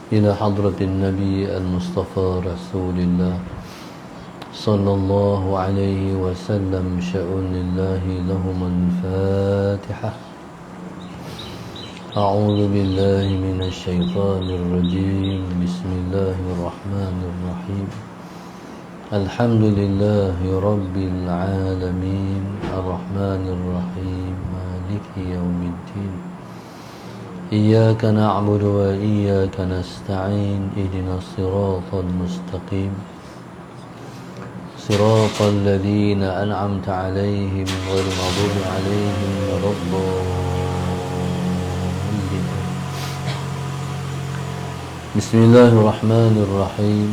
إلى حضرة النبي المصطفى رسول الله صلى الله عليه وسلم شأن الله لهم الفاتحة. أعوذ بالله من الشيطان الرجيم. بسم الله الرحمن الرحيم. الحمد لله رب العالمين الرحمن الرحيم مالك يوم الدين. إياك نعبد وإياك نستعين. اهدنا الصراط المستقيم صراط الذين أنعمت عليهم غير المغضوب عليهم ولا الضالين. بسم الله الرحمن الرحيم.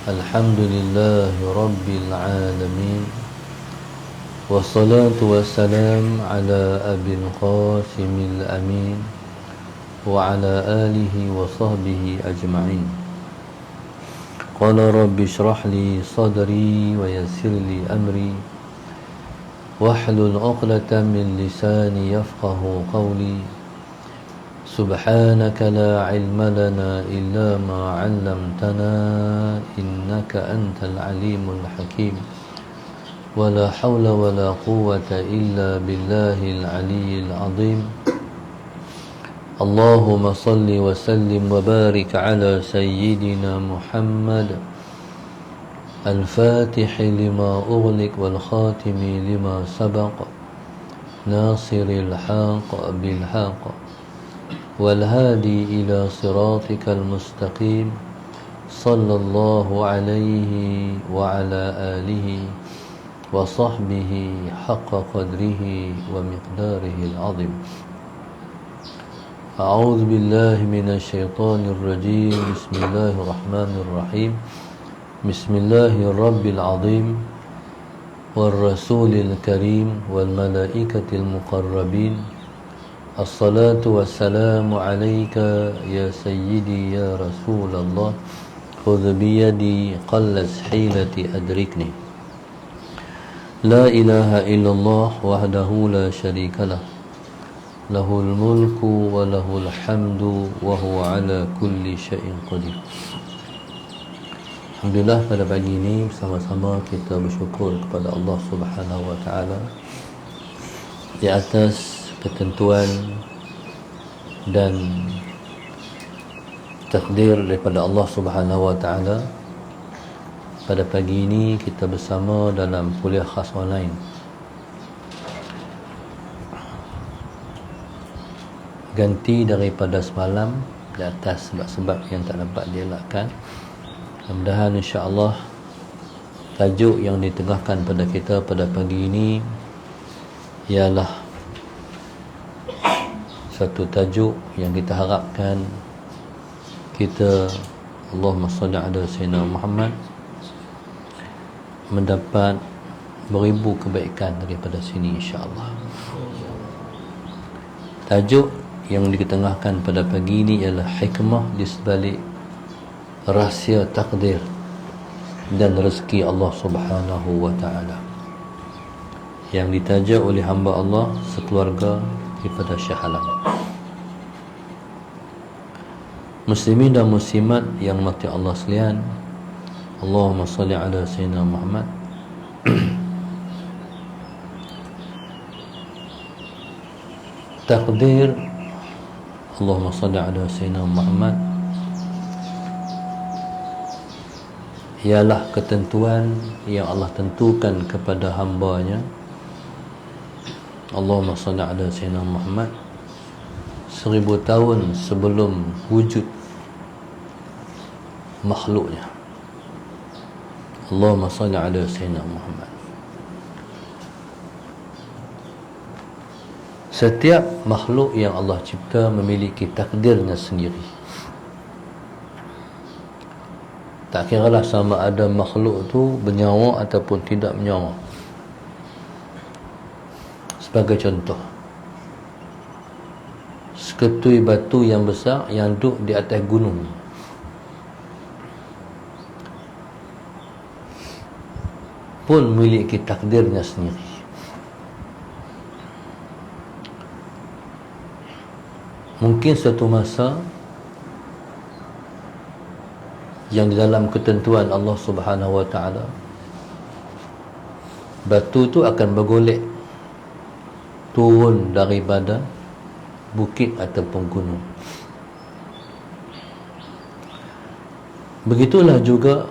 الحمد لله رب العالمين والصلاة والسلام على أبي القاسم الأمين وعلى آله وصحبه أجمعين. قال رب اشرح لي صدري ويسر لي أمري واحلل عقدة من لساني يفقه قولي. سبحانك لا علم لنا إلا ما علمتنا إنك أنت العليم الحكيم. ولا حول ولا قوة إلا بالله العلي العظيم. اللهم صل وسلم وبارك على سيدنا محمد الفاتح لما أغلق والخاتم لما سبق ناصر الحق بالحق والهادي إلى صراطك المستقيم صلى الله عليه وعلى آله وصحبه حق قدره ومقداره العظيم. أعوذ بالله من الشيطان الرجيم. بسم الله الرحمن الرحيم. بسم الله الرب العظيم والرسول الكريم والملائكة المقربين. الصلاة والسلام عليك يا سيدي يا رسول الله. خذ بيدي قلت حيلتي أدركني. لا إله إلا الله وحده لا شريك له له الملك وله الحمد وهو على كل شيء قدير. Alhamdulillah, pada pagi ini bersama-sama kita bersyukur kepada Allah Subhanahu wa taala di atas ketentuan dan takdir daripada Allah Subhanahu wa taala. Pada pagi ini kita bersama dalam kuliah khas online ganti daripada semalam di atas sebab-sebab yang tak dapat dielakkan. Mudah-mudahan insya-Allah tajuk yang ditengahkan pada kita pada pagi ini ialah satu tajuk yang kita harapkan kita, Allahumma salli ala sayyidina Muhammad, mendapat beribu kebaikan daripada sini insya-Allah. Tajuk yang diketengahkan pada pagi ini ialah hikmah di sebalik rahsia takdir dan rezeki Allah Subhanahu wa taala, yang ditaja oleh hamba Allah sekeluarga daripada Shah Alam. Muslimin dan muslimat yang mati Allah sekalian, Allahumma salli ala sayyidina Muhammad. Takdir, Allahumma salli ala sayyidina Muhammad, ialah ketentuan yang Allah tentukan kepada hamba-Nya. Allahumma salli ala sayyidina Muhammad 1000 tahun sebelum wujud makhluknya. Allahumma salli ala sayyidina Muhammad. Setiap makhluk yang Allah cipta memiliki takdirnya sendiri. Tak kiralah sama ada makhluk tu bernyawa ataupun tidak bernyawa. Sebagai contoh, seketui batu yang besar yang duduk di atas gunung, pun memiliki takdirnya sendiri. Mungkin suatu masa yang di dalam ketentuan Allah Subhanahu wa taala, batu tu akan bergolek turun daripada bukit ataupun gunung. Begitulah juga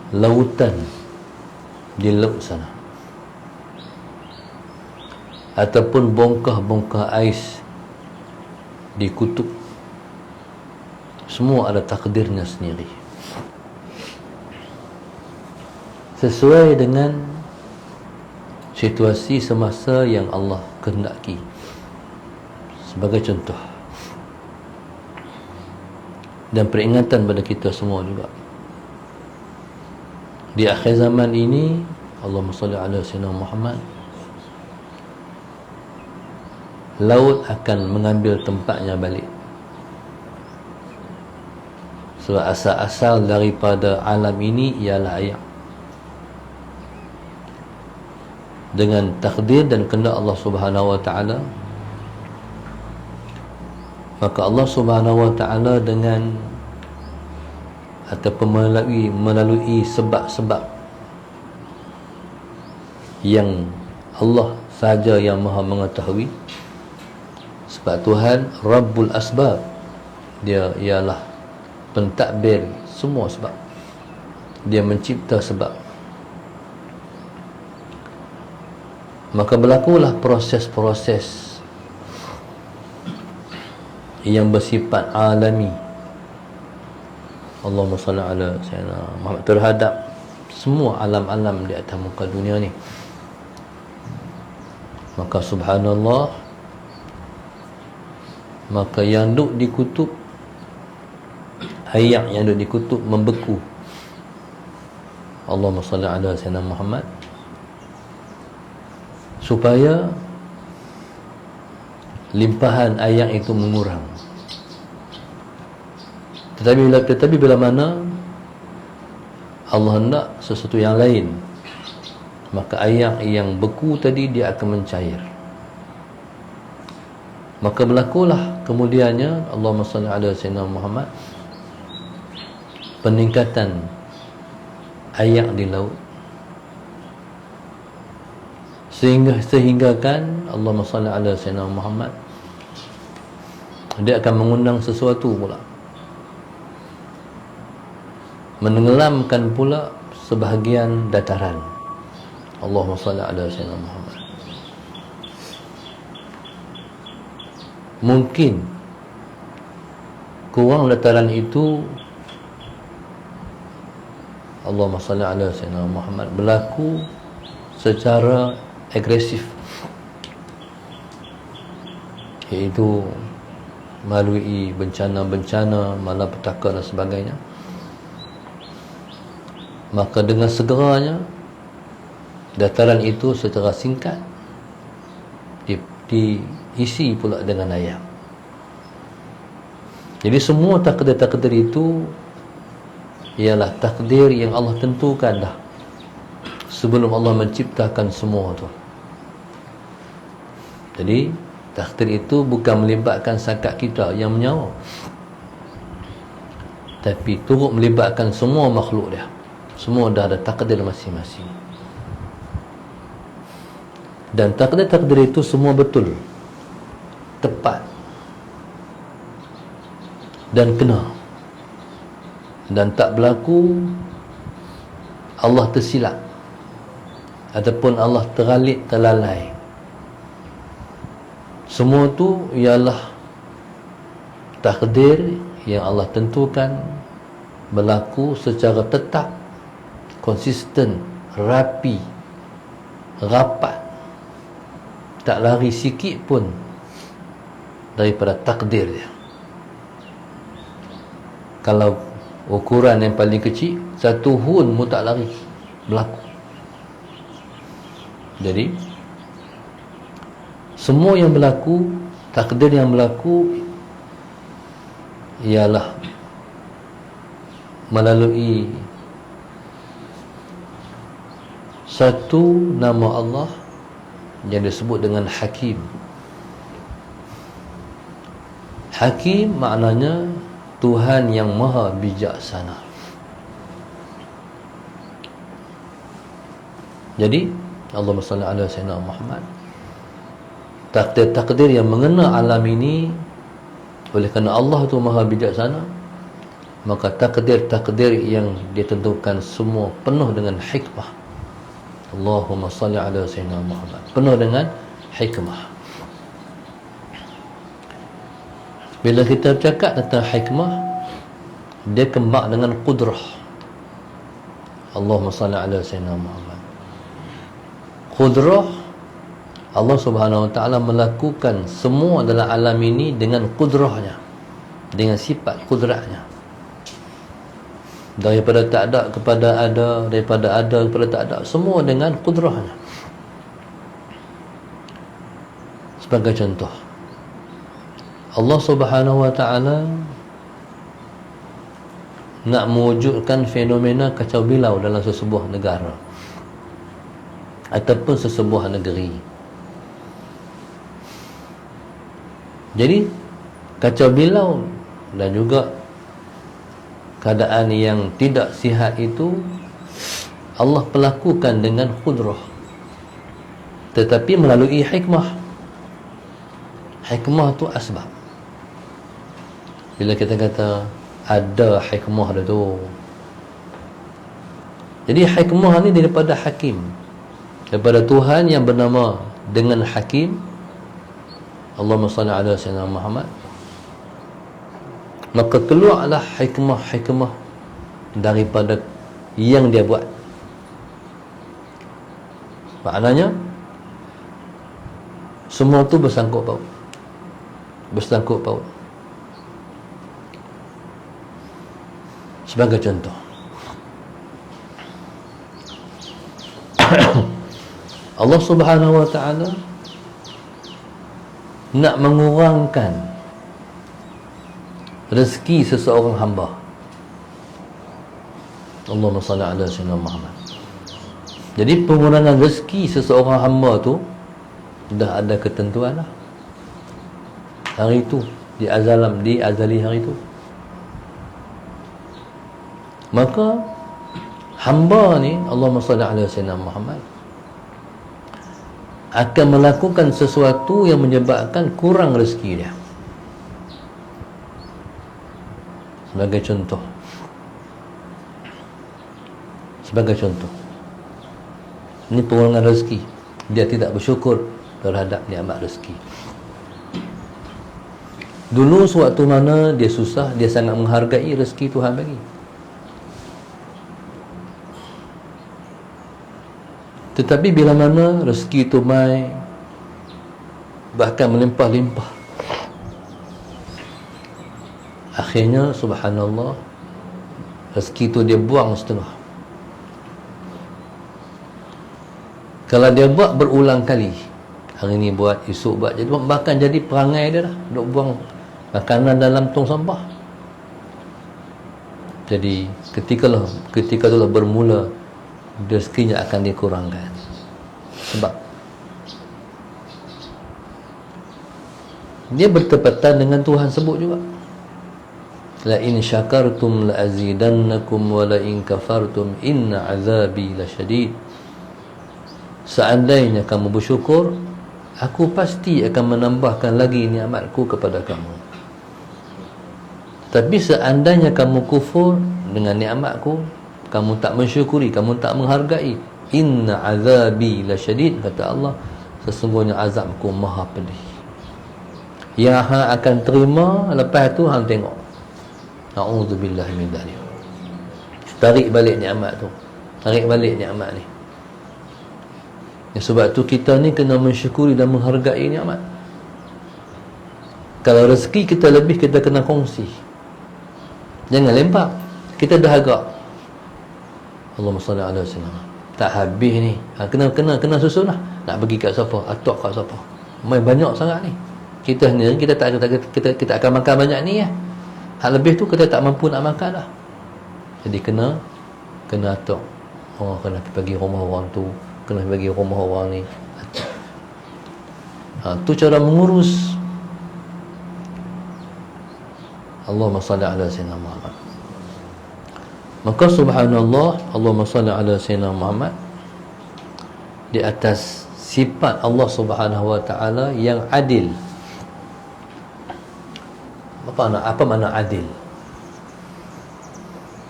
lautan di laut sana, ataupun bongkah-bongkah ais di kutub, semua ada takdirnya sendiri, sesuai dengan situasi semasa yang Allah kehendaki. Sebagai contoh dan peringatan pada kita semua juga, di akhir zaman ini, Allahumma salli ala sayyidina Muhammad, laut akan mengambil tempatnya balik. Sebab asal-asal daripada alam ini ialah air, dengan takdir dan kehendak Allah Subhanahu wa taala. Maka Allah Subhanahu wa taala dengan ataupun melalui sebab-sebab yang Allah sahaja yang maha mengetahui. Sebab Tuhan Rabbul Asbab, dia ialah pentadbir semua sebab, dia mencipta sebab. Maka berlakulah proses-proses yang bersifat alami, Allahumma salli ala sayyidina Muhammad, terhadap semua alam-alam di atas muka dunia ni. Maka subhanallah, maka yang duduk di kutub, air yang duduk di kutub membeku, Allahumma salli ala sayyidina Muhammad, supaya limpahan air itu mengurang. Tetapi bila mana Allah hendak sesuatu yang lain, maka air yang beku tadi dia akan mencair. Maka berlakulah kemudiannya, Allahumma salli ala sayyidina Muhammad, peningkatan air di laut, sehingga kan Allahumma salli ala sayyidina Muhammad, dia akan mengundang sesuatu pula, menenggelamkan pula sebahagian dataran. Allahumma salli ala sayyidina Muhammad. Mungkin kurang dataran itu, Allahumma salli ala sayyidina Muhammad, berlaku secara agresif, iaitu melalui bencana-bencana, malapetaka dan sebagainya. Maka dengan segeranya dataran itu secara singkat diisi pula dengan air. Jadi semua takdir-takdir itu ialah takdir yang Allah tentukan dah sebelum Allah menciptakan semua tu. Jadi takdir itu bukan melibatkan sakat kita yang menyawa, tapi turut melibatkan semua makhluk dia. Semua dah ada takdir masing-masing. Dan takdir-takdir itu semua betul, tepat dan kena, dan tak berlaku Allah tersilap ataupun Allah teralik terlalai. Semua tu ialah takdir yang Allah tentukan, berlaku secara tetap, konsisten, rapi, rapat, tak lari sikit pun daripada takdir dia. Kalau ukuran yang paling kecil, satu hun pun tak lari, berlaku. Jadi semua yang berlaku, takdir yang berlaku, ialah melalui satu nama Allah yang disebut dengan Hakim. Hakim maknanya Tuhan yang maha bijaksana. Jadi Allahumma salli ala sayyidina Muhammad, takdir-takdir yang mengena alam ini, oleh kerana Allah tu maha bijaksana, maka takdir-takdir yang ditentukan semua penuh dengan hikmah. Allahumma salli ala sayyidina Muhammad, penuh dengan hikmah. Bila kita bercakap tentang hikmah, dia kembang dengan qudrah. Allahumma salli ala sayyidina Muhammad. Qudrah, Allah Subhanahu Wa Taala melakukan semua dalam alam ini dengan qudrahnya, dengan sifat qudratnya. Daripada tak ada kepada ada, daripada ada kepada tak ada, semua dengan qudrahnya. Sebagai contoh, Allah Subhanahu Wa Taala nak mewujudkan fenomena kacau bilau dalam sesebuah negara ataupun sesebuah negeri. Jadi kacau bilau dan juga keadaan yang tidak sihat itu Allah pelakukan dengan qudrah, tetapi melalui hikmah. Hikmah tu asbab. Bila kita kata ada hikmah dia tu, jadi hikmah ni daripada hakim, daripada Tuhan yang bernama dengan hakim. Allahumma salli ala sayyidina Muhammad. Maka keluarlah hikmah-hikmah daripada yang dia buat. Maknanya semua tu bersangkut paut. Bersangkut paut. Sebagai contoh, Allah Subhanahu Wa Taala nak mengurangkan rezeki seseorang hamba. Allahumma salli ala sayyidina Muhammad. Jadi pengurangan rezeki seseorang hamba tu dah ada ketentuan lah. Hari itu, di azali hari itu. Maka hamba ni, Allahumma salli ala sayyidina Muhammad, akan melakukan sesuatu yang menyebabkan kurang rezeki dia. Sebagai contoh, ini pengurangan rezeki. Dia tidak bersyukur terhadap nikmat rezeki. Dulu sewaktu mana dia susah, dia sangat menghargai rezeki Tuhan bagi. Tetapi bila mana rezeki itu mai, bahkan melimpah-limpah, akhirnya subhanallah, rezeki itu dia buang setengah. Kalau dia buat berulang kali, hari ni buat, esok buat, jadi bahkan jadi perangai dia dah, duk buang makanan dalam tong sampah. Jadi ketika itulah bermula rezekinya akan dikurangkan. Sebab dia bertepatan dengan Tuhan sebut juga, la in syakartum la azidannakum wa la in kafartum inna azabi lasyadid. Seandainya kamu bersyukur, aku pasti akan menambahkan lagi nikmatku kepada kamu. Tapi seandainya kamu kufur dengan nikmatku, kamu tak mensyukuri, kamu tak menghargai, inna azabi lasyadid, kata Allah, sesungguhnya azabku maha pedih. Yang hang akan terima lepas tu hang tengok. A'udzubillahi min dzalik. Tarik balik nikmat tu. Tarik balik nikmat ni. Ya, sebab tu kita ni kena mensyukuri dan menghargai nikmat. Kalau rezeki kita lebih, kita kena kongsi. Jangan lempar. Kita dahaga. Allahumma salli ala sayyidina. Tak habis ni. Kena susun lah. Nak bagi kat siapa? Atok kat siapa? Main banyak sangat ni. Kita sendiri kita akan makan banyak ni ya. Hal lebih tu kita tak mampu nak makan dah. Jadi kena atok. Oh, kena bagi rumah orang tu, kena bagi rumah orang ni. Tu cara mengurus. Allahumma salli ala Sayyidina Muhammad. Maka subhanallah, Allahumma salli ala Sayyidina Muhammad, di atas sifat Allah Subhanahu wa taala yang adil. Apa makna adil?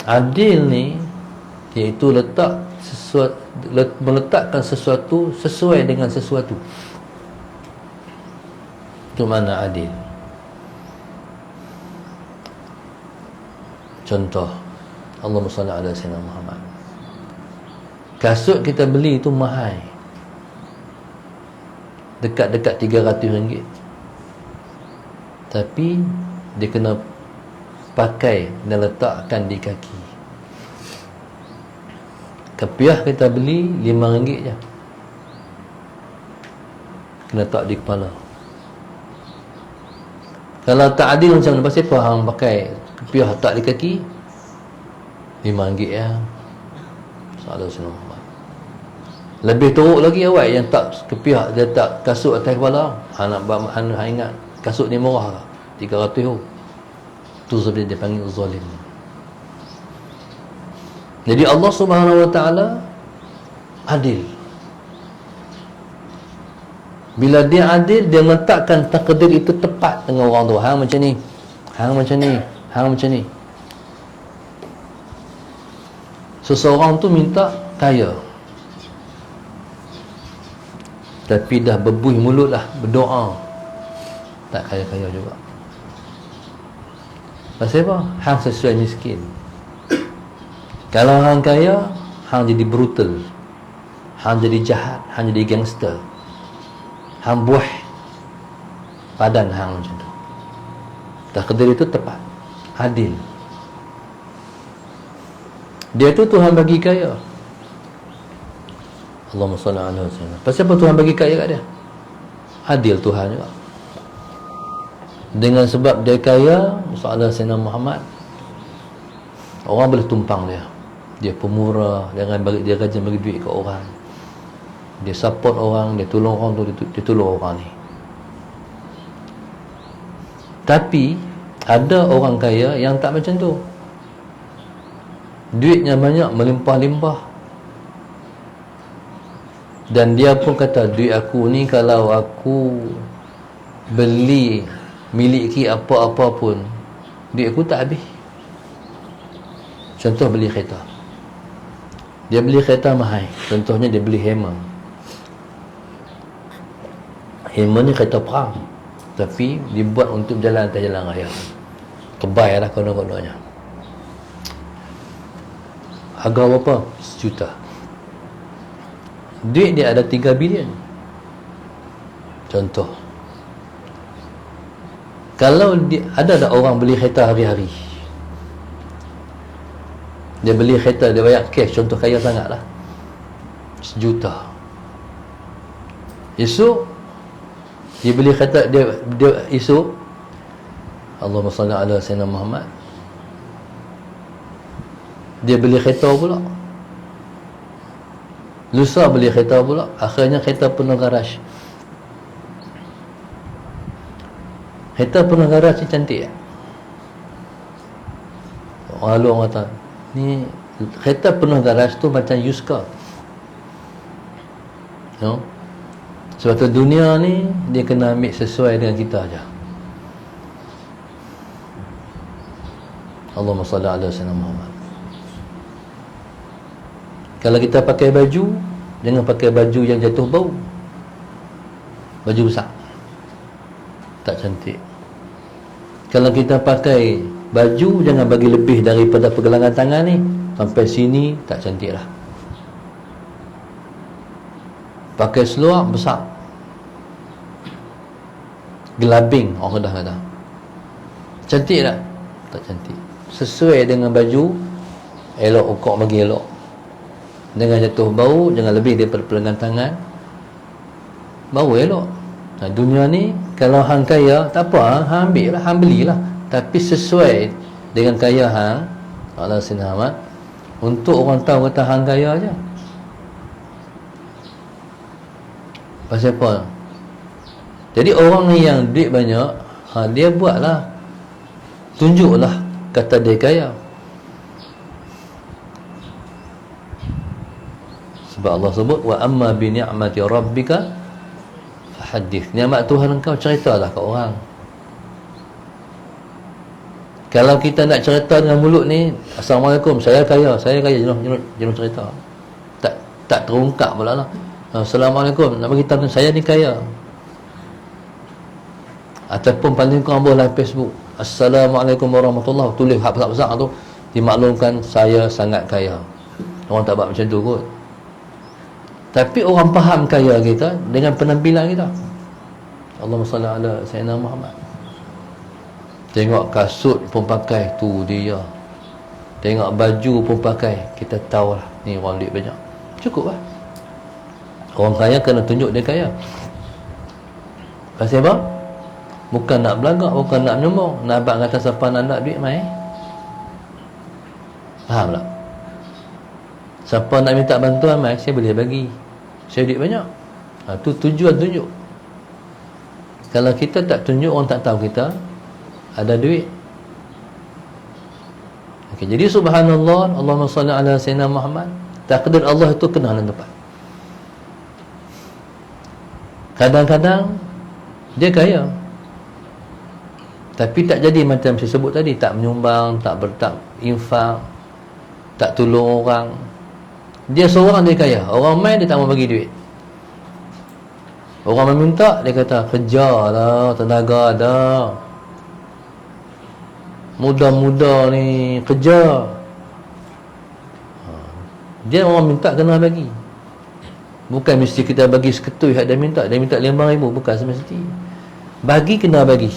Adil ni iaitu meletakkan sesuatu sesuai dengan sesuatu. Itu makna adil. Contoh, Allahumma salli ala Sayyidina Muhammad. Kasut kita beli itu mahal, dekat-dekat RM300, tapi dia kena pakai dan letakkan di kaki. Kepiah kita beli RM5 je, kena letak di kepala. Kalau tak adil macam mana? Pasal apa hang pakai kepiah letak di kaki? RM5 ya. Salah Sayyidina Muhammad. Lebih teruk lagi awak yang tak kepiah, dia tak kasut atas kepala. Hang ingat kasut ni murah lah, RM300. Tu sebab dia panggil zalim. Jadi Allah Subhanahu wa taala adil. Bila dia adil, dia letakkan takdir itu tepat dengan orang tu. Hang macam ni, hang macam ni, hang macam ni. Seseorang tu minta kaya, tapi dah berbuih mulut lah, berdoa, tak kaya-kaya juga. Pasal apa? Hang sesuai miskin. Kalau hang kaya, hang jadi brutal, hang jadi jahat, hang jadi gangster, hang buah badan hang macam tu. Takdir itu tepat, adil. Dia tu Tuhan bagi kaya. Allahumma salli ala Sayyidina. Pasal apa Tuhan bagi kaya kat dia? Adil Tuhan juga. Dengan sebab dia kaya, sallallahu Sayyidina Muhammad, orang boleh tumpang dia. Dia pemurah, dia rajin bagi duit ke orang. Dia support orang, dia tolong orang tu, dia tolong orang ni. Tapi ada orang kaya yang tak macam tu. Duitnya banyak, melimpah-limpah. Dan dia pun kata, duit aku ni kalau aku beli, miliki apa-apa pun, duit aku tak habis. Contoh beli kereta. Dia beli kereta mahal. Contohnya dia beli Hammer. Hammer ni kereta perang, tapi dibuat untuk jalan atas jalan raya. Kebai lah konon-kononnya. Harga berapa? 1 juta. Duit dia ada 3 bilion. Contoh. Kalau ada orang beli kereta hari-hari, dia beli kereta, dia bayar cash, contoh kaya sangat lah, 1 juta. Esok dia beli kereta, dia esok, Allahumma salli ala Sayyidina Muhammad, dia beli kereta pula. Lusa beli kereta pula. Akhirnya kereta penuh garaj. Kereta penuh garaj ni cantik tak? Orang lalu orang kata, ni kereta penuh garaj tu macam used car. No? Sebab tu dunia ni dia kena ambil sesuai dengan kita aja. Allahumma salli ala Sayyidina Muhammad. Kalau kita pakai baju, jangan pakai baju yang jatuh bau. Baju besar, tak cantik. Kalau kita pakai baju, jangan bagi lebih daripada pergelangan tangan ni, sampai sini tak cantik lah. Pakai seluar besar, gelabing orang dah kata. Cantik tak? Tak cantik. Sesuai dengan baju, elok, ukok bagi elok. Jangan jatuh bau, jangan lebih daripada pergelangan tangan. Bau elok. Nah, dunia ni kalau hang kaya, tak apa, hang ambil lah, hang belilah, tapi sesuai dengan kaya hang, Allah Sinhamat, untuk orang tahu kata hang kaya aja. Pasal apa? Jadi orang yang duit banyak, dia buatlah tunjuklah kata dia kaya. Sebab Allah sebut wa amma bi ni'mati rabbika fahaddith. Nikmat Tuhan engkau ceritalah kat orang. Kalau kita nak cerita dengan mulut ni, Assalamualaikum, saya kaya, jangan cerita. Tak terungkap pula lah. Assalamualaikum, nak beritahu saya ni kaya. Ataupun paling kurang boleh Facebook, Assalamualaikum warahmatullahi, tulis hak besar-besar tu, dimaklumkan saya sangat kaya. Orang tak buat macam tu kot. Tapi orang faham kaya kita dengan penampilan kita. Allahumma salli ala Sayyidina Muhammad. Tengok kasut pun pakai, tu dia. Tengok baju pun pakai, kita tahu lah ni orang duit banyak. Cukup lah. Orang kaya kena tunjuk dia kaya. Pasal apa? Bukan nak belagak, bukan nak menyombong. Nak abang kata siapa nak nak duit mai. Faham tak? Siapa nak minta bantuan mai, saya boleh bagi. Saya duit banyak. Tu tujuan tunjuk. Kalau kita tak tunjuk, orang tak tahu kita ada duit. Okey, jadi subhanallah, Allahumma salli ala Sayyidina Muhammad. Takdir Allah itu kena dalam tempat. Kadang-kadang dia kaya, tapi tak jadi macam saya sebut tadi, tak menyumbang, tak infak, tak tolong orang. Dia seorang dia kaya, orang main dia tak mau bagi duit. Orang meminta, dia kata kejarlah, tenaga ada. Muda-muda ni kerja. Dia orang minta kena bagi. Bukan mesti kita bagi seketui hak dia minta. Dia minta 5,000, bukan semesti. Bagi kena bagi.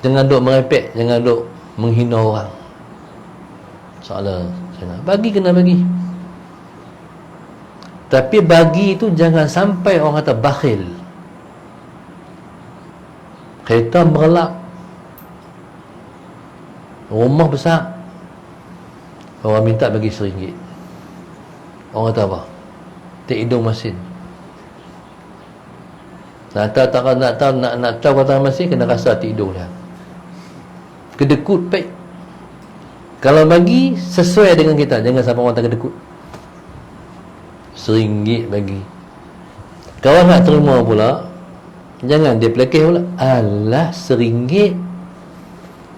Jangan duk merepek, jangan duk menghina orang. Soalan bagi kena bagi. Tapi bagi itu jangan sampai orang kata bakhil. Kereta berlak, rumah besar, orang minta bagi RM1. Orang kata apa? Tak hidung masin. Nak tahu kata masin, kena rasa tak hidung dia. Kedekut baik. Kalau bagi sesuai dengan kita, jangan sampai orang tak kedekut. RM1 bagi. Kalau nak terima pula, jangan dia pelekeh pula. Alah, RM1.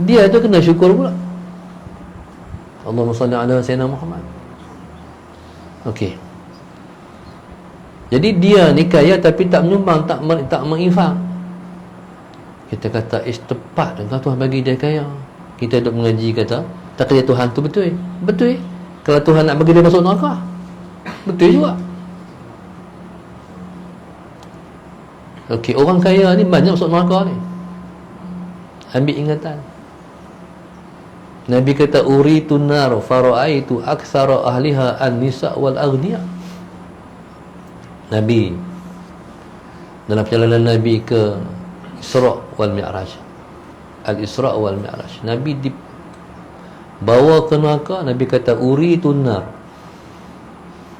Dia tu kena syukur pula. Allahumma salli ala Sayyidina Muhammad. Okey. Jadi dia ni kaya tapi tak menyumbang, tak menginfak. Kita kata tepat dengan Tuhan bagi dia kaya. Kita duduk mengaji kata takdir Tuhan tu betul. Betul. Kalau Tuhan nak bagi dia masuk neraka, betul juga. Okey, orang kaya ni banyak masuk neraka ni. Ambil ingatan. Nabi kata uritu nar fara'aitu aktsara ahliha an-nisa wal aghniya. Nabi dalam perjalanan Nabi ke Isra wal Mi'raj, Al-Isra wal Mi'raj, Nabi dibawa ke neraka. Nabi kata uritu nar,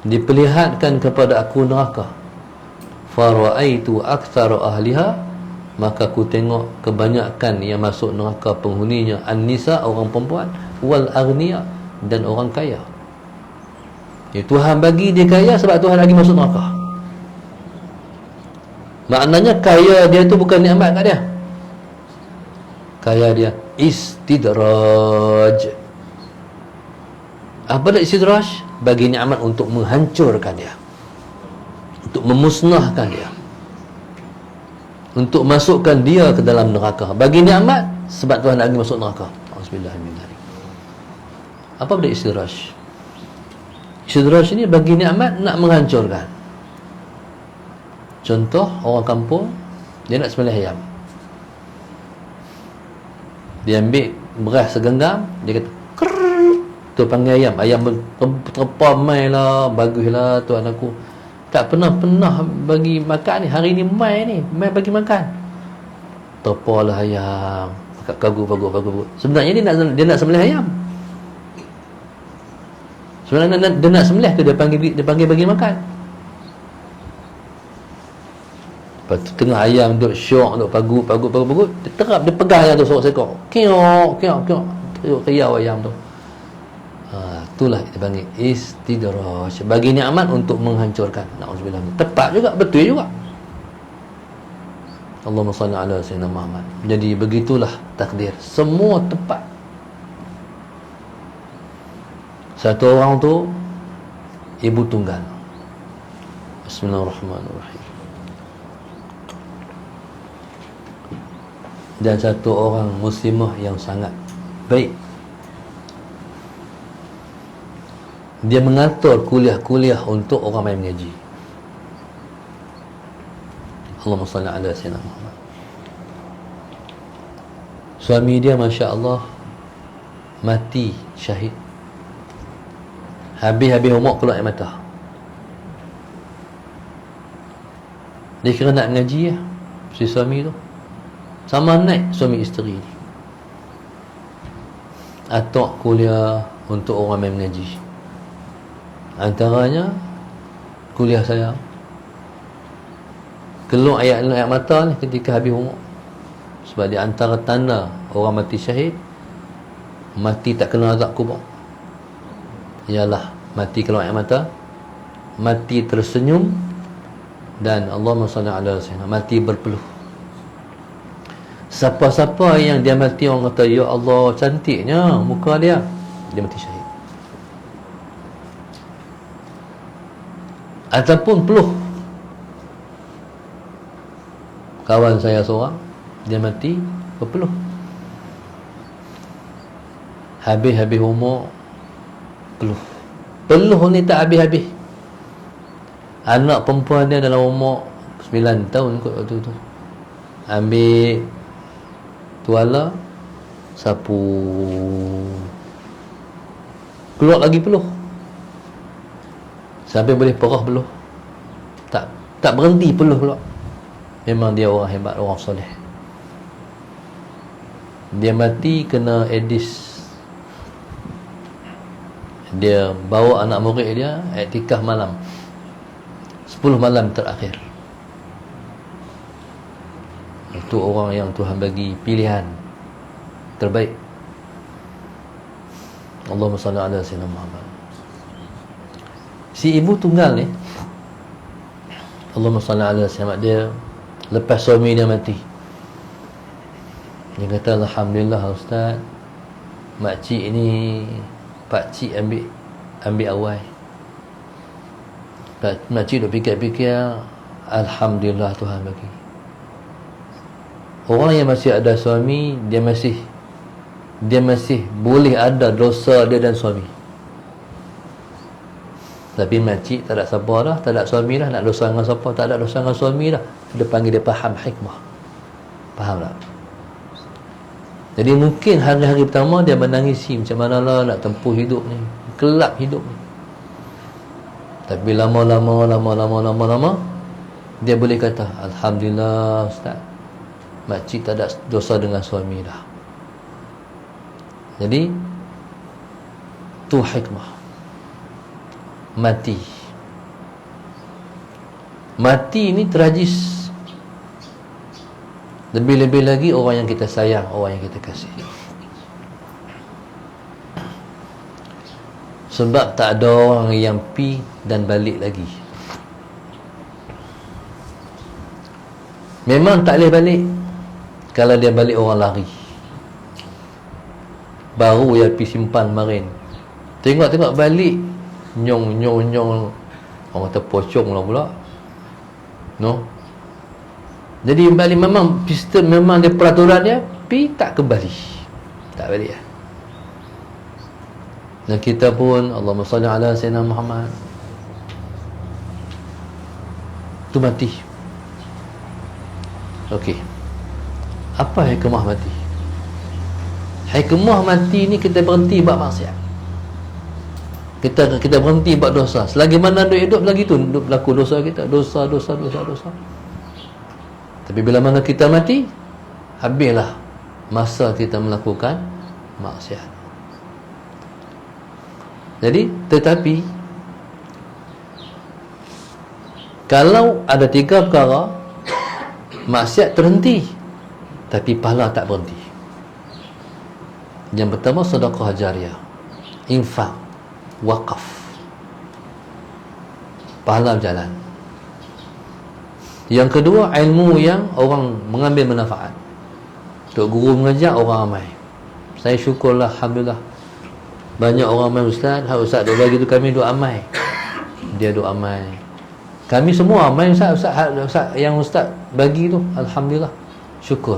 diperlihatkan kepada aku neraka. Fara'aitu aktsara ahliha, maka aku tengok kebanyakan yang masuk neraka penghuninya an-nisa, orang perempuan, wal aghniya, dan orang kaya. Ya, Tuhan bagi dia kaya sebab Tuhan lagi masuk neraka. Maknanya kaya dia tu bukan nikmat kat dia. Kaya dia istidraj. Apa dia istidraj? Bagi nikmat untuk menghancurkan dia, untuk memusnahkan dia, untuk masukkan dia ke dalam neraka. Bagi nikmat sebab Tuhan lagi masuk neraka. Auzubillahi. Apa benda istidraj? Istidraj ini bagi nikmat nak menghancurkan. Contoh, orang kampung dia nak sembelih ayam. Dia ambil beras segenggam, dia kata krrr, tu panggil ayam. Ayam terpa mai lah, baguslah tuan aku. Tak pernah bagi makan ni. Hari ni mai bagi makan. Terpalah ayam. Bagus. Sebenarnya dia nak sembelih ayam. Sebenarnya dia nak sembelih tu dia panggil bagi makan. Lepas Lepas tu tengah ayam duk syok, duk pagut, dia terap, dia pegang ayam tu sorok sekor. Kiok. Riau ayam tu. Itulah kita panggil istidraj. Bagi nikmat untuk menghancurkan. Na'udzubillah. Tepat juga, betul juga. Allahumma salli ala sayyidina Muhammad. Jadi begitulah takdir. Semua tepat. Satu orang tu ibu tunggal. Bismillahirrahmanirrahim. Dan satu orang muslimah yang sangat baik. Dia mengatur kuliah-kuliah untuk orang main mengaji. Allahumma salli ala sayyidina Muhammad. Suami dia Masya Allah mati syahid. Habis umur keluar air mata. Dia kira nak mengaji ya, si suami tu. Sama naik suami isteri ni. Atok kuliah untuk orang main mengaji. Antaranya kuliah saya. Keluar ayat mata ni ketika habis umur. Sebab di antara tanda orang mati syahid, mati tak kena azab kubur, ialah mati keluar air mata, mati tersenyum, dan Allahumma salli ala sayyidina, mati berpeluh. Siapa-siapa yang dia mati orang kata, ya Allah cantiknya muka dia, dia mati syahid. Ataupun peluh. Kawan saya seorang, dia mati berpeluh. Habis umur peluh ni tak habis-habis. Anak perempuan dia dalam umur 9 tahun kot waktu tu. Ambil tuala, sapu, keluar lagi peluh sampai boleh perah peluh. Tak berhenti peluh keluar. Memang dia orang hebat, orang soleh. Dia mati kena Aedes. Dia bawa anak murid dia iktikaf malam 10 malam terakhir. Itu orang yang Tuhan bagi pilihan terbaik. Allahumma salli ala sayyidina Muhammad. Si ibu tunggal ni, Allahumma salli ala sayyidina, dia lepas suami dia mati, dia kata alhamdulillah ustaz, makcik ni pakcik ambil awal. Makcik duk fikir-fikir, alhamdulillah Tuhan bagi. Orang yang masih ada suami, dia masih boleh ada dosa dia dan suami. Tapi makcik tak ada siapa dah, tak ada suami dah, nak dosa dengan siapa, tak ada dosa dengan suami dah. Dia panggil dia faham hikmah. Faham tak? Jadi mungkin hari-hari pertama dia menangisi macam mana lah nak tempuh hidup ni, kelap hidup ni. Tapi lama dia boleh kata, alhamdulillah ustaz, makcik tak ada dosa dengan suami dah. Jadi tu hikmah. Mati ni tragis. Lebih-lebih lagi orang yang kita sayang, orang yang kita kasih. Sebab tak ada orang yang pi dan balik lagi. Memang tak boleh balik. Kalau dia balik orang lari, baru dia pi simpan marin. Tengok balik, nyong. Orang kata pocong lah pula. No. Jadi balik memang sistem, memang dia peraturan dia, pi tak kembali. Tak balik lah. Dan kita pun Allahumma salli ala sayyidina Muhammad, tu mati. Okey. Apa hikmah mati? Hikmah mati ni kita berhenti buat maksiat. Kita berhenti buat dosa. Selagi mana hidup lagi tu berlaku dosa kita, dosa. Tapi bila mana kita mati, habislah masa kita melakukan maksiat. Jadi, tetapi kalau ada 3 perkara Maksiat terhenti, tapi pahala tak berhenti. Yang pertama sedekah jariah, infak, wakaf, pahala berjalan. Yang kedua, ilmu yang orang mengambil manfaat. Tok guru mengajar, orang ramai. Saya syukurlah, alhamdulillah, banyak orang ramai. Ustaz, Ustaz duk bagi tu kami duk amai. Dia duk amai. Kami semua amai Ustaz, yang Ustaz bagi tu, alhamdulillah, syukur.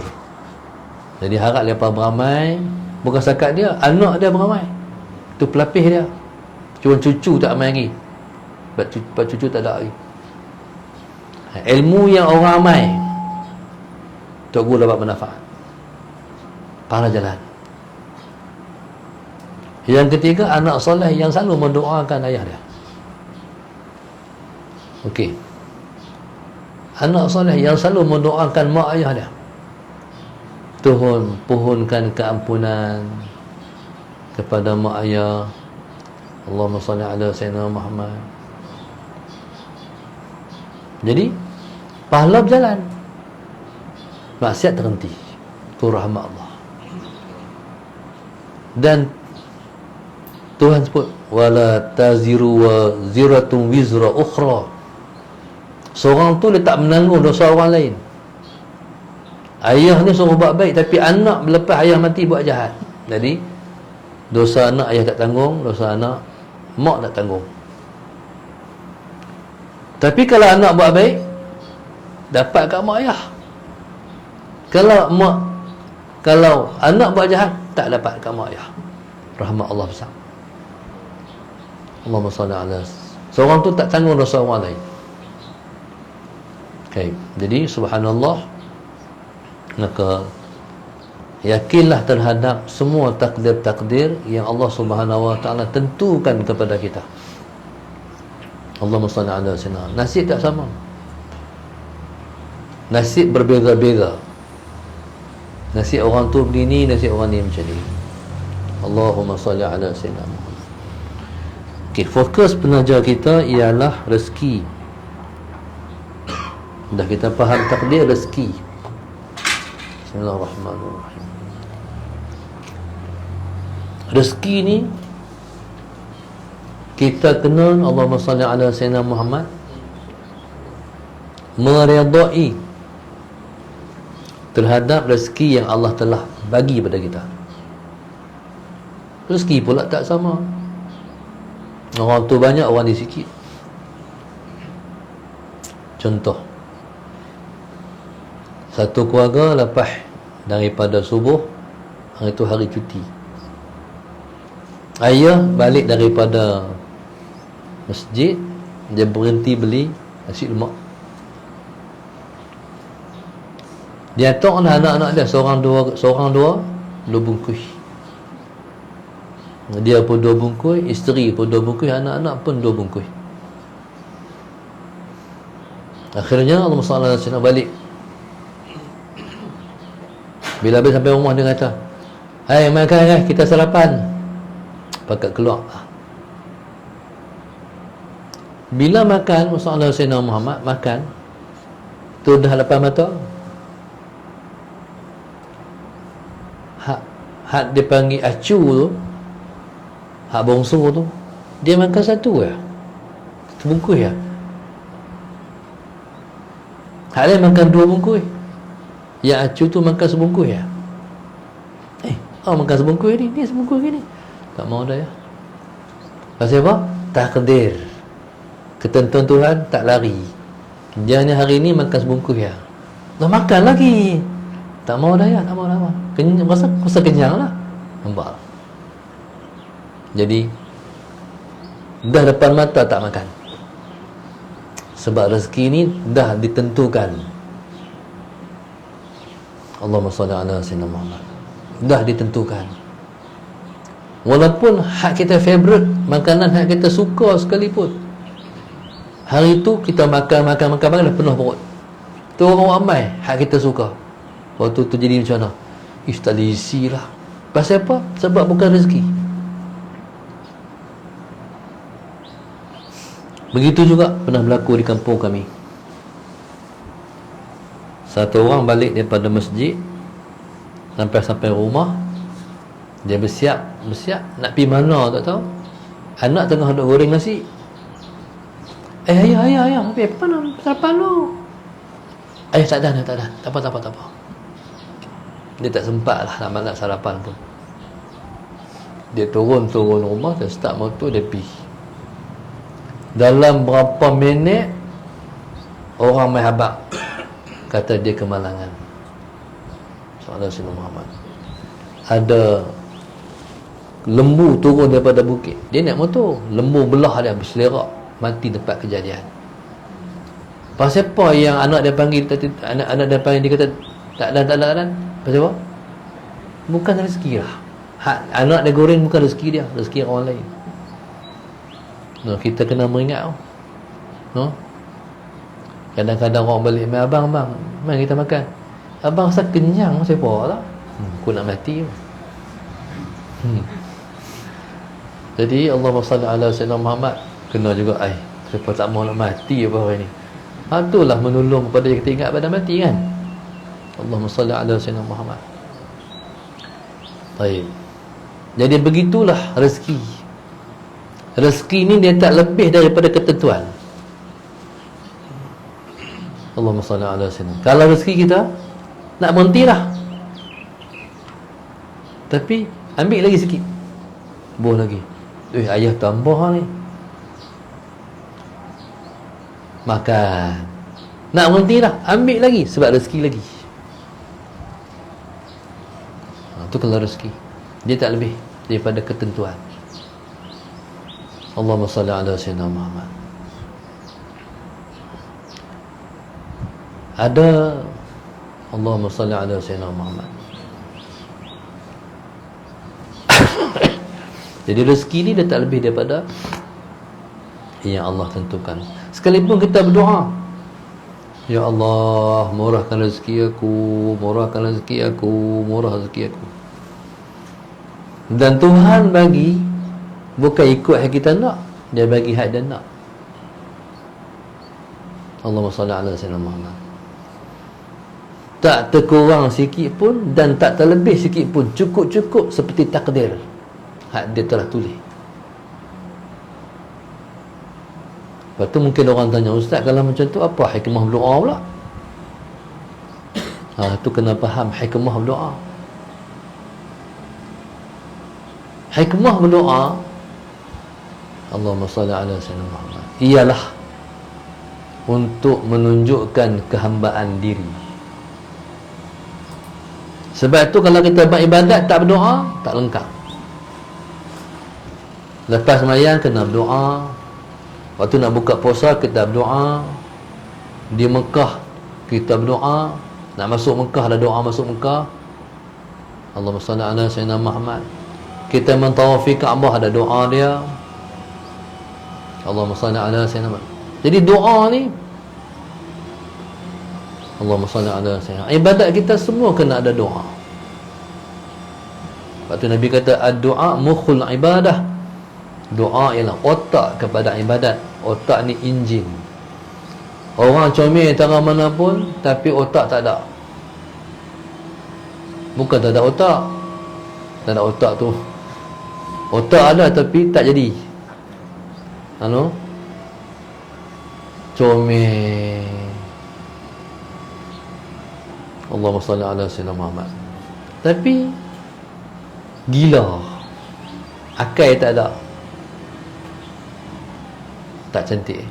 Jadi harap lepas beramai, bukan setakat dia, anak dia beramai. Tu pelapis dia. Cuma cucu tak amai lagi. Sebab cucu tak ada lagi. Ilmu yang orang ramai, Tok Guru dapat manfaat, pahala jalan. Yang ketiga, anak soleh yang selalu mendoakan ayah dia. Okey, anak soleh yang selalu mendoakan mak ayah dia. Tuhun pohonkan keampunan kepada mak ayah. Allahumma salli ala sayyidina Muhammad. Jadi pahala berjalan, maksiat terhenti. Itu rahmat Allah. Dan Tuhan sebut wala taziru wa ziratun wizra ukhra. Seorang tu dia tak menanggung dosa orang lain. Ayah ni suruh buat baik, tapi anak lepas ayah mati buat jahat. Jadi dosa anak ayah tak tanggung, dosa anak mak tak tanggung. Tapi kalau anak buat baik, dapat kat mak ayah. Kalau anak buat jahat, tak dapat kat mak ayah. Rahmat Allah besar. Allahumma salli ala. Seorang tu tak tanggung dosa orang lain. Okay. Jadi subhanallah, maka yakinlah terhadap semua takdir-takdir yang Allah Subhanahu wa taala tentukan kepada kita. Allahumma salli ala sayyidina. Nasib tak sama. Nasib berbeza-beza. Nasib orang tu begini, nasib orang ni macam ni. Allahumma salli ala sayyidina. Okay, fokus penajar kita ialah rezeki. Dah kita faham takdir rezeki. Bismillahirrahmanirrahim. Rezeki ni kita kena, Allahumma salli ala sayyidina Muhammad, meredai terhadap rezeki yang Allah telah bagi pada kita. Rezeki pula tak sama. Orang tu banyak, orang ni sikit. Contoh, satu keluarga lepas daripada subuh, hari tu hari cuti. Ayah balik daripada masjid, dia berhenti beli nasi lemak. Dia ataklah anak-anak dia seorang dua bungkus. Dia pun 2 bungkus, isteri pun 2 bungkus, anak-anak pun 2 bungkus. Akhirnya Allah SWT balik. Bila habis sampai rumah, dia kata, "Hai, makan, kita sarapan." Pakat keluar. Bila makan, Rasulullah Sayyidina Muhammad makan, tu dah lepas mata. Hak dia panggil acu tu, hak bongsu tu, dia makan satu ya, sebungkus ya. Hak lain makan 2 bungkus. Yang acu tu makan sebungkus ya. Makan sebungkus ni sebungkus ni. Tak mau dah ya. Pasal apa? Takdir. Ketentuan Tuhan tak lari. Jangan hari ni makan sebungkus ya. Dah makan lagi. Tak mau dah ya, tak mau dah. Kenyang, rasa kenyang lah. Nampak? Jadi dah depan mata tak makan. Sebab rezeki ni dah ditentukan. Allahumma salli ala sayyidina Muhammad. Dah ditentukan. Walaupun hak kita favorite, makanan hak kita suka sekalipun, hari tu kita makan dah penuh perut. Tu orang ramai hak kita suka. Waktu tu jadi macam mana? Tak isi lah. Pasal apa? Sebab bukan rezeki. Begitu juga pernah berlaku di kampung kami. Satu orang balik daripada masjid, sampai rumah, dia bersiap nak pergi mana tak tahu. Anak tengah duk goreng nasi. Ayah, apa nak sarapan tu? Ayah tak ada. Tak apa. Dia tak sempat lah nak sarapan pun. Dia turun rumah, dia start motor, dia pergi. Dalam berapa minit, orang mai habaq kata dia kemalangan. Sallallahu alaihi Muhammad. Ada lembu turun daripada bukit. Dia naik motor, lembu belah dia berselerak, mati tempat kejadian. Pasal apa yang anak dia panggil, anak dia panggil, dia kata tak ada. Pasal apa? Bukan rezeki lah. Anak dia goreng bukan rezeki dia, rezeki orang lain. Kita kena meringat. Kadang-kadang orang balik, abang, mari kita makan. Abang rasa kenyang, macam apa lah? Aku nak mati. Jadi Allahumma salli ala sayyidina Muhammad. Kena juga, siapa tak mau nak mati apa hari ni. Itulah menolong kepada kita ingat pada mati kan. Allahumma salli ala sayyidina Muhammad. Baik. Jadi begitulah rezeki. Rezeki ni dia tak lebih daripada ketentuan. Allahumma salli ala sayyidina. Kalau rezeki kita nak berhentilah, tapi ambil lagi sikit, buah lagi. Ayah tambah ni, makan. Nak berhentilah, ambil lagi sebab rezeki lagi. Itu kalau rezeki dia tak lebih daripada ketentuan. Allahumma salli ala sayyidina Muhammad. Ada Allahumma salli ala sayyidina Muhammad. Jadi rezeki ni dia tak lebih daripada yang Allah tentukan. Sekalipun kita berdoa, ya Allah, murahkan rezeki aku, murah rezeki aku. Dan Tuhan bagi bukan ikut hak kita nak, dia bagi hak dia nak. Allahumma salli ala sayyidina Muhammad. Tak terkurang sikit pun dan tak terlebih sikit pun, cukup-cukup seperti takdir hak dia telah tulis. Lepas tu mungkin orang tanya, Ustaz, kalau macam tu apa hikmah berdoa pula? Tu kena faham hikmah berdoa. Hikmah berdoa, Allahumma salli ala sayyidina Muhammad, ialah untuk menunjukkan kehambaan diri. Sebab tu kalau kita beribadat tak berdoa, tak lengkap. Lepas sembahyang kena berdoa. Waktu nak buka puasa kita berdoa. Di Mekah kita berdoa. Nak masuk Mekah ada doa masuk Mekah. Allahumma salli ala sayyidina Muhammad. Kita mentawafi Kaabah ada doa dia. Allahumma salli ala sayyidina Muhammad. Jadi doa ni, Allahumma salli ala sayyidina. Ibadat kita semua kena ada doa. Lepas tu Nabi kata ad-du'a mukhul ibadah. Doa ialah otak kepada ibadat. Otak ni enjin. Orang comel cara mana pun, tapi otak tak ada. Bukan tak ada otak. Tak ada otak tu. Otak ada tapi tak jadi. Comel. Allahumma salli ala sayyidina Muhammad. Tapi gila. Akal tak ada. Tak cantik.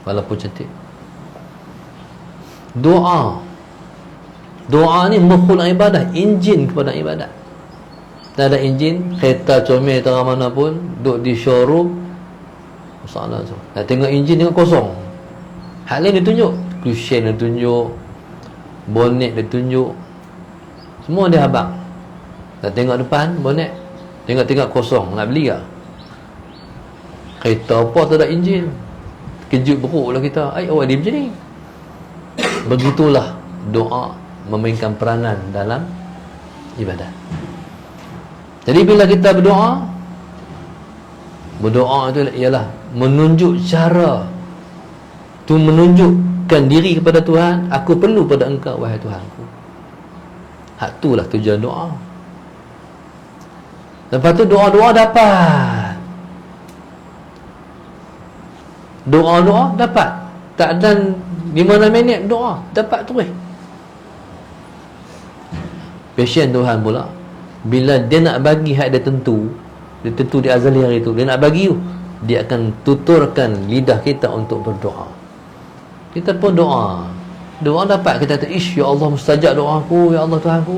Walaupun cantik. Doa ni mukhul ibadah, enjin kepada ibadat. Tak ada enjin, kereta comel tengah mana pun, duduk di showroom, masalah tu. Nak tengok enjin tengok kosong. Hal lain dia tunjuk, cushion dia tunjuk, bonnet dia tunjuk, semua dia habang. Nak tengok depan bonnet, tengok kosong. Nak beli tak? Kereta apa tak ada enjin, kejut beruk lah kita. Awak dia macam ni. Begitulah doa memainkan peranan dalam ibadat. Jadi bila kita berdoa itu ialah menunjuk cara tu, menunjuk menyerahkan diri kepada Tuhan. Aku perlu pada Engkau wahai Tuhanku. Hak itulah tujuan doa. Lepas tu doa-doa dapat. Doa-doa dapat. Tak ada 5-6 minit doa dapat terus. Passion Tuhan pula, bila dia nak bagi hak dia tentu di azali hari itu, dia nak bagi tu, dia akan tuturkan lidah kita untuk berdoa. Kita pun doa dapat, kita kata, ya Allah mustajab doaku, ya Allah Tuhanku,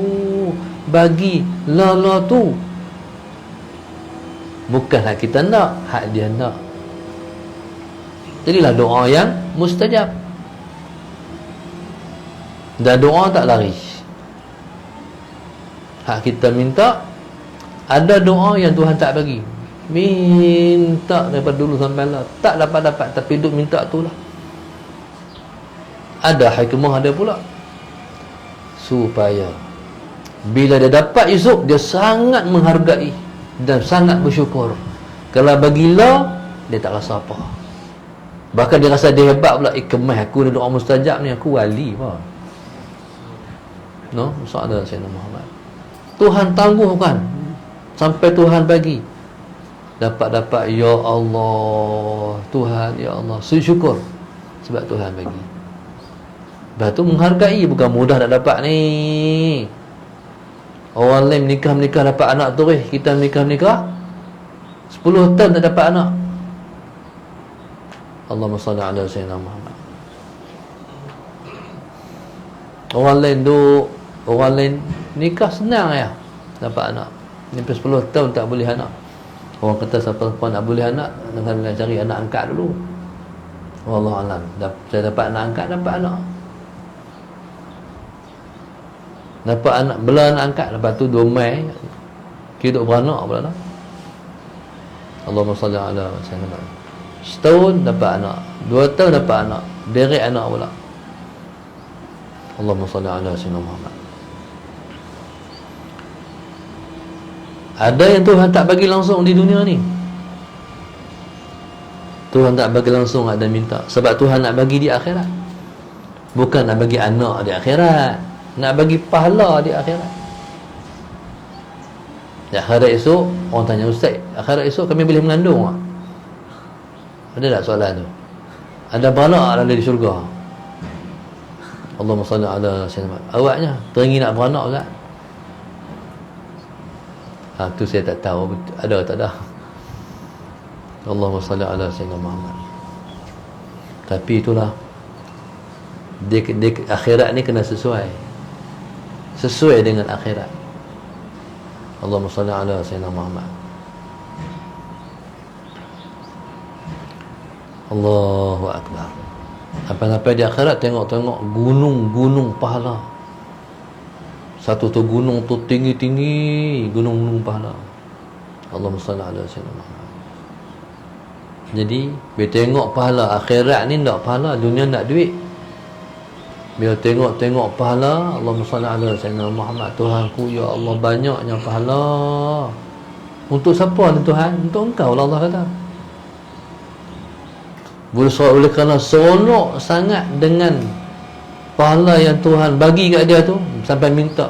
bagi la tu. Bukan hak kita nak, hak dia nak. Jadilah doa yang mustajab. Dan doa tak lari. Hak kita minta, ada doa yang Tuhan tak bagi. Minta daripada dulu sampai lah, tak dapat-dapat, tapi duk minta tu lah. Ada hikmah ada pula, supaya bila dia dapat esok, dia sangat menghargai dan sangat bersyukur. Kalau bagilah, dia tak rasa apa. Bahkan dia rasa dia hebat pula. Kemah aku ni doa mustajab ni, aku wali pun. No, ada Sayyidina Muhammad. Tuhan tangguhkan sampai Tuhan bagi. Dapat-dapat, ya Allah, Tuhan, ya Allah, syukur sebab Tuhan bagi. Lepas tu menghargai, bukan mudah nak dapat ni. Orang lain menikah dapat anak terus, kita menikah 10 tahun tak dapat anak. Allahumma salli ala Sayyidina Muhammad. Orang lain nikah senang ya, dapat anak. Sampai 10 tahun tak boleh anak. Orang kata siapa nak boleh anak, dengan cari anak angkat dulu. Wallahu alam. Saya dapat anak angkat, dapat anak. Dapat anak, bela anak angkat. Lepas tu 2 Mei kita beranak pula dah. Allahumma salli ala Sayyidina Muhammad. Setahun dapat anak, 2 tahun dapat anak, derek anak pula. Allahumma salli ala Sayyidina Muhammad. Ada yang Tuhan tak bagi langsung di dunia ni. Tuhan tak bagi langsung, ada minta. Sebab Tuhan nak bagi di akhirat. Bukan nak bagi anak di akhirat, nak bagi pahala di akhirat. Di akhirat esok, orang tanya, Ustaz, akhirat esok kami boleh mengandung tak? Ada tak soalan tu? Ada beranak ada di syurga? Allahumma salli ala Sayyidina Muhammad. Awaknya teringin nak beranak Ustaz? Tu saya tak tahu ada tak ada. Allahumma salli ala Sayyidina Muhammad. Tapi itulah, dia akhirat ni kena sesuai dengan akhirat. Allahumma salli ala Sayyidina Muhammad. Allahu Akbar. Sampai di akhirat, tengok gunung-gunung pahala. Satu tu gunung tu tinggi-tinggi, gunung-gunung pahala. Allahumma salli ala Sayyidina Muhammad. Jadi bila tengok pahala akhirat ni, tak pahala dunia, nak duit. Bila tengok pahala, Allahumma salli ala Sayyidina Muhammad. Tuhanku, ya Allah, banyaknya pahala. Untuk siapa ni Tuhan? Untuk Engkau lah, Allah kata. Oleh kerana seronok sangat dengan pahala yang Tuhan bagi kat dia tu, sampai minta,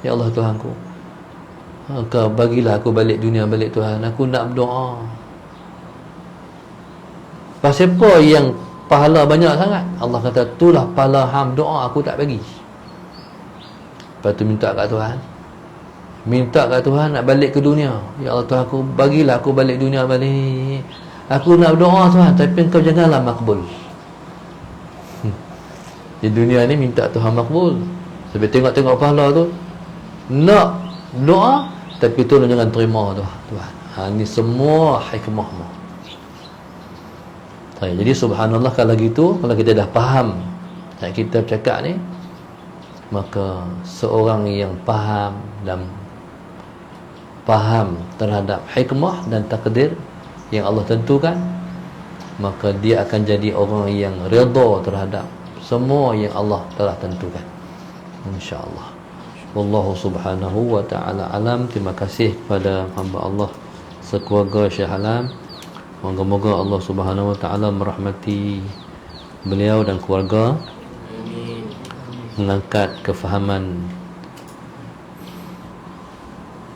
ya Allah Tuhanku, Engkau bagilah aku balik dunia, balik Tuhan, aku nak berdoa. Pasal apa yang pahala banyak sangat? Allah kata, itulah pahala hang doa aku tak bagi. Lepas tu minta kat Tuhan, nak balik ke dunia. Ya Allah Tuhanku, bagilah aku balik dunia, balik. Aku nak berdoa Tuhan, tapi Engkau janganlah makbul. Di dunia ni minta Tuhan makbul. Sebab tengok pahala tu, nak doa, tapi tu jangan terima Tuhan. Ini semua hikmahmu. Jadi subhanallah, kalau gitu, kalau kita dah faham yang kita cakap ni, maka seorang yang faham terhadap hikmah dan takdir yang Allah tentukan, maka dia akan jadi orang yang redha terhadap semua yang Allah telah tentukan, insya-Allah. Wallahu subhanahu wa ta'ala alam. Terima kasih kepada hamba Allah sekeluarga Syekh Alam. Moga-moga Allah subhanahu wa ta'ala merahmati beliau dan keluarga, mengangkat kefahaman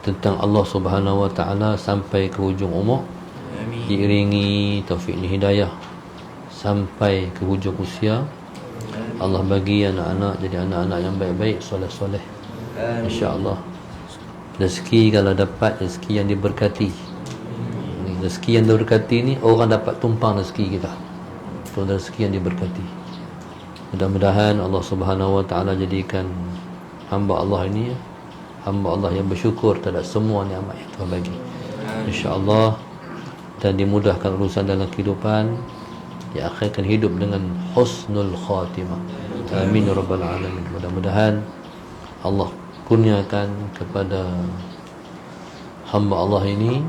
tentang Allah Subhanahu Wa Taala sampai ke hujung umur, diiringi taufik dan hidayah sampai ke hujung usia. Allah bagi anak-anak jadi anak-anak yang baik-baik, soleh-soleh, insya-Allah. Rezeki kalau dapat rezeki yang diberkati, rezeki yang diberkati ni orang dapat tumpang rezeki kita. Itu rezeki yang diberkati. Mudah-mudahan Allah Subhanahu Wa Taala jadikan hamba Allah ini hamba Allah yang bersyukur terhadap semua nikmat yang Tuhan bagi, insya-Allah, dan dimudahkan urusan dalam kehidupan, diakhirkan hidup dengan husnul khatimah. Amin ya rabbal alamin. Mudah-mudahan Allah kurniakan kepada hamba Allah ini,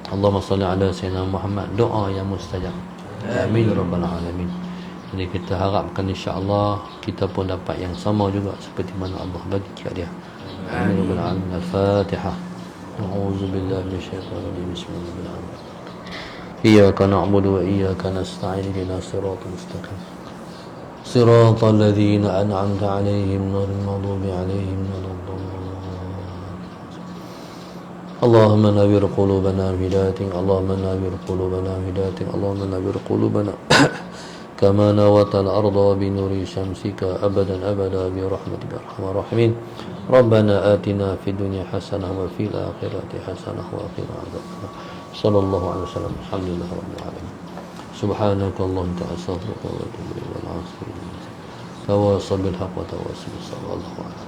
Allahumma salli ala sayyidina Muhammad, doa yang mustajab. Amin ya rabbal alamin. Jadi kita harapkan insya-Allah kita pun dapat yang sama juga seperti mana Allah bagi kepada dia. Amin ya rabbal alamin. Al-Fatihah. A'udzu billahi minasyaitonir rajim. Bismillahirrahmanirrahim. إياك نعبد وإياك نستعين اهدنا الصراط المستقيم صراط الذين أنعمت عليهم غير المغضوب عليهم ولا الضالين اللهم نور قلوبنا بهدايتك اللهم نور قلوبنا بهدايتك اللهم نور قلوبنا كما نورت الأرض بنور شمسك أبدا أبدا برحمتك يا أرحم الراحمين ربنا آتنا في الدنيا حسنة وفي الآخرة حسنة وقنا عذاب النار صلى الله عليه وسلم. الحمد لله رب العالمين. سبحانك اللهم تعالى أستغفرك وأتوب إليك. والعصر تواصل بالحق وتواصل بالصبر. الله أعلم.